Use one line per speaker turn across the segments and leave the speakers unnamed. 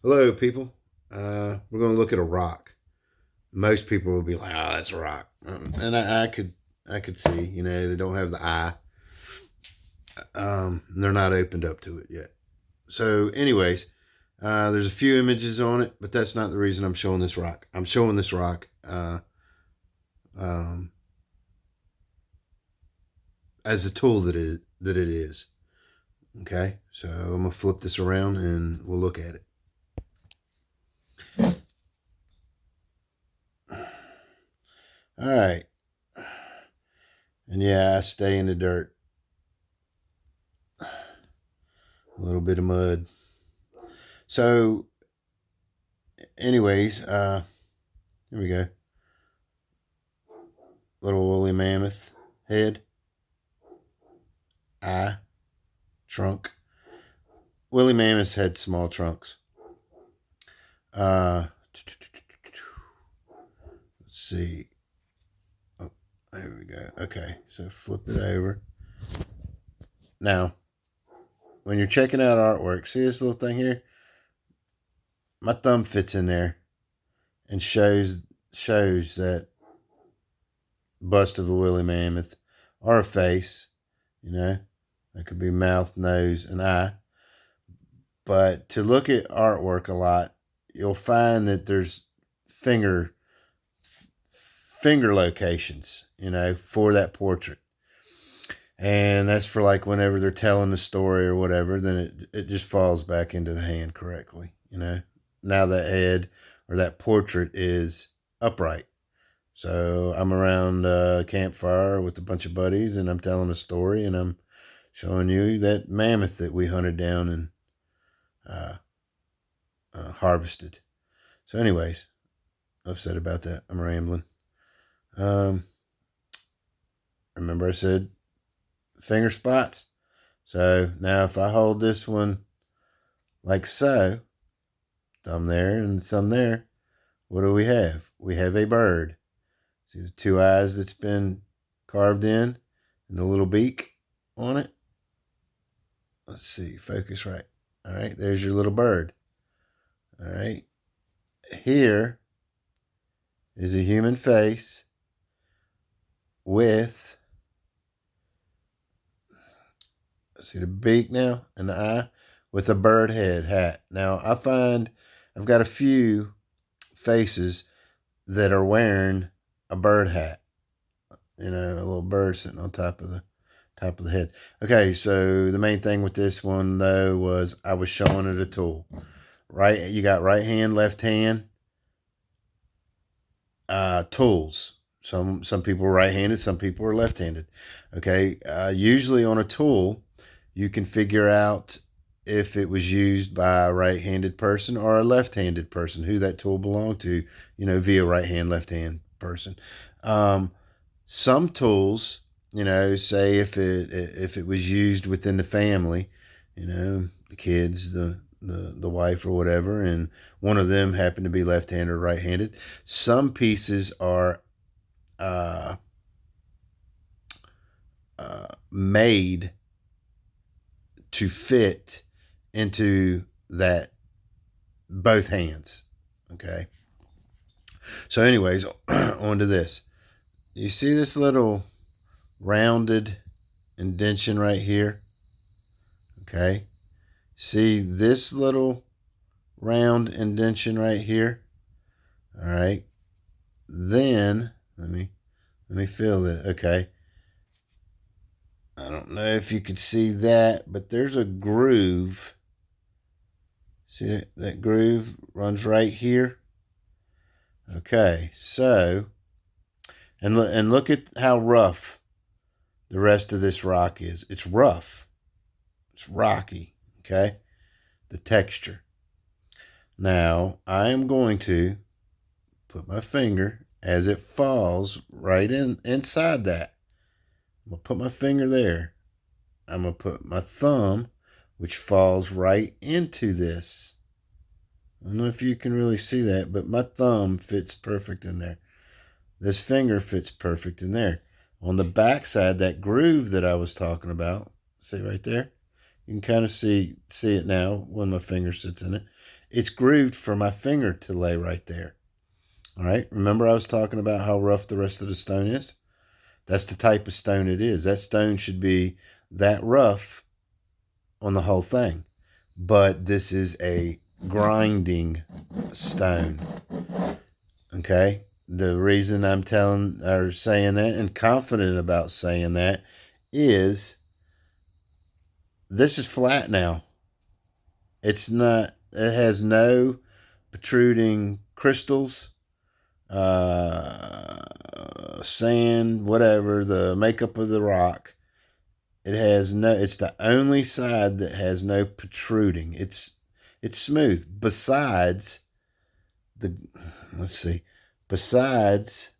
Hello, people. We're going to look at a rock. Most people will be like, "Oh, that's a rock," and I could see, they don't have the eye. They're not opened up to it yet. So, anyways, there's a few images on it, but that's not the reason I'm showing this rock. I'm showing this rock um, as a tool that it is. Okay, so I'm gonna flip this around and we'll look at it. All right. And yeah, I stay in the dirt. A little bit of mud. So, anyways, here we go. Little woolly mammoth head, eye, trunk. Woolly mammoths had small trunks. Let's see. Oh, there we go. Okay, so flip it over. Now, when you're checking out artwork, see this little thing here? My thumb fits in there and shows that bust of a woolly mammoth or a face, that could be mouth, nose, and eye. But to look at artwork a lot, you'll find that there's finger locations, for that portrait. And that's for like whenever they're telling the story or whatever, then it just falls back into the hand correctly, Now that head or that portrait is upright. So I'm around a campfire with a bunch of buddies and I'm telling a story and I'm showing you that mammoth that we hunted down and harvested. So anyways, enough said about that. I'm rambling. Remember I said finger spots? So now if I hold this one like so, thumb there and thumb there, what do we have? We have a bird. See the two eyes that's been carved in and the little beak on it? Let's see, focus right. All right, there's your little bird. All right, here is a human face with, see the beak now and the eye, with a bird head hat. Now I find I've got a few faces that are wearing a bird hat. A little bird sitting on top of the head. Okay, so the main thing with this one though was I was showing it a tool. Right, you got right hand, left hand tools. Some people are right-handed, some people are left-handed. Okay, usually on a tool, you can figure out if it was used by a right-handed person or a left-handed person, who that tool belonged to, via right-hand, left-hand person. Some tools, say if it was used within the family, the kids, the wife or whatever, and one of them happened to be left-handed or right-handed. Some pieces are made to fit into that both hands. Okay. So anyways, on to this. You see this little rounded indention right here? Okay. See this little round indention right here? All right. Then let me feel it. Okay. I don't know if you could see that, but there's a groove. See that groove runs right here? Okay. So, and look at how rough the rest of this rock is. It's rough. It's rocky. Okay. The texture. Now, I am going to put my finger as it falls right inside that. I'm going to put my finger there. I'm going to put my thumb, which falls right into this. I don't know if you can really see that, but my thumb fits perfect in there. This finger fits perfect in there. On the back side, that groove that I was talking about, see right there? You can kind of see it now when my finger sits in it. it's grooved for my finger to lay right there. All right. Remember I was talking about how rough the rest of the stone is? That's the type of stone it is. That stone should be that rough on the whole thing. But this is a grinding stone. Okay? The reason I'm saying that and confident about saying that is this is flat now. It's not, it has no protruding crystals, sand, whatever, the makeup of the rock. It has no, it's the only side that has no protruding. It's smooth. Besides the, let's see, besides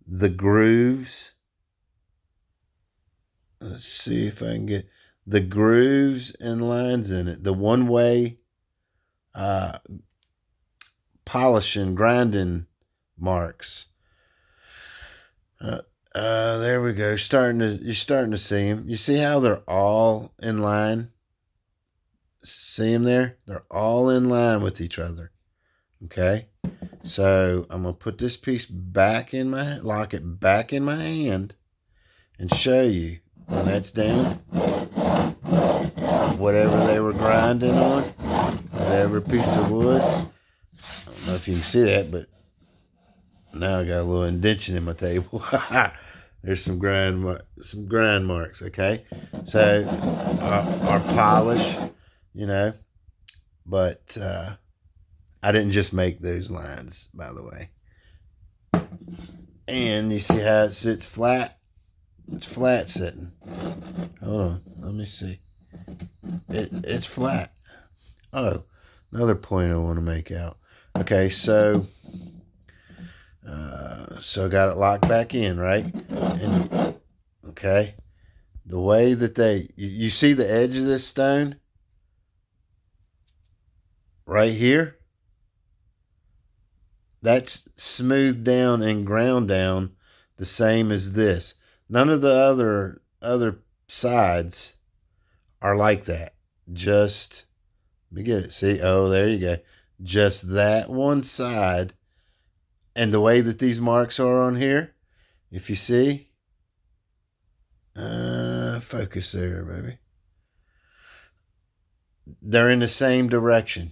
the grooves, let's see if I can get the grooves and lines in it. The one-way polishing, grinding marks. There we go. You're starting to see them. You see how they're all in line? See them there? They're all in line with each other. Okay? So I'm going to put this piece back in my, lock it back in my hand and show you when that's down. Whatever they were grinding on, whatever piece of wood. I don't know if you can see that, but now I got a little indention in my table. There's some grind marks, okay? So our polish, you know, but I didn't just make those lines, by the way. And you see how it sits flat? It's flat sitting. Hold on, let me see. It's flat. Oh, another point I want to make out. Okay, so got it locked back in, right? And okay, the way that you see the edge of this stone right here, that's smoothed down and ground down the same as this. None of the other sides are like that. Just, let me get it. See? Oh, there you go. Just that one side. And the way that these marks are on here, if you see, focus there, baby. They're in the same direction.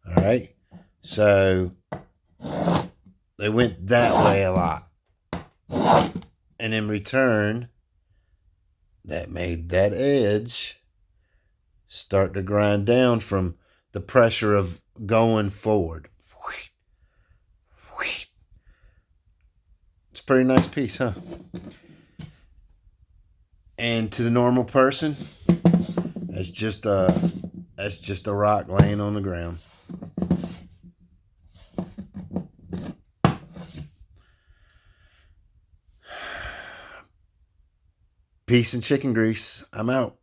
All right. So they went that way a lot. And in return, that made that edge start to grind down from the pressure of going forward. It's a pretty nice piece, huh? And to the normal person, that's just a rock laying on the ground. Peace and chicken grease. I'm out.